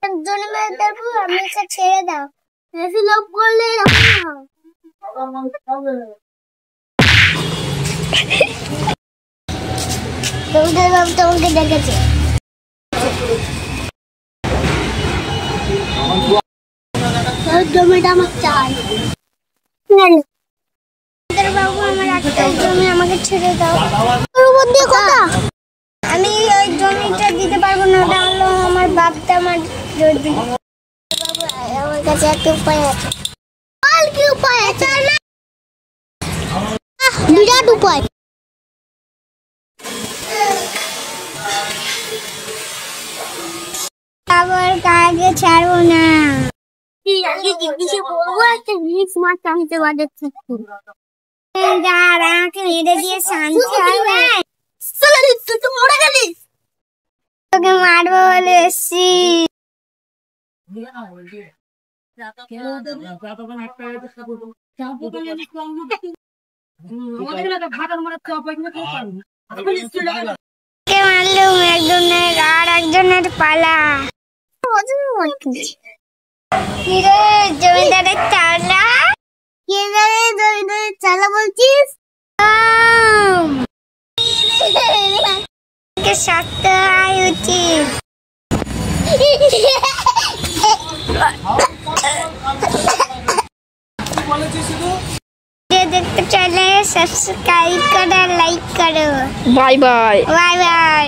জমিদার বাবু আমাকে ছেড়ে দাও, বেশি লোভ করলে জমিদার বাবু তোমাকে ডেকেছে। জমিটা আমার চাই। বাবু আমার একটা জমি আমাকে ছেড়ে দাও। কথা আমি ওই জমিটা দিতে পারবো না, ওটা হলো আমার বাপটা আমার জমি। বাবু আমার কাছে একটা উপায় আছে। বল কি উপায় আছে? বিরাট উপায়। আবার কাকে ছাড়বো না। আমাকে মেরে দিয়ে শান্তি হবে। তোকে মারবো বলে এসছি। মারলুম একজনের আর একজনের পালা। জমিদারের চালা? কে জানে জমিদারের চালা বলছিস? শাস্তি হওয়া উচিত। দেখতে চলে, সাবস্ক্রাইব করো, লাইক করো। Bye bye. Bye bye.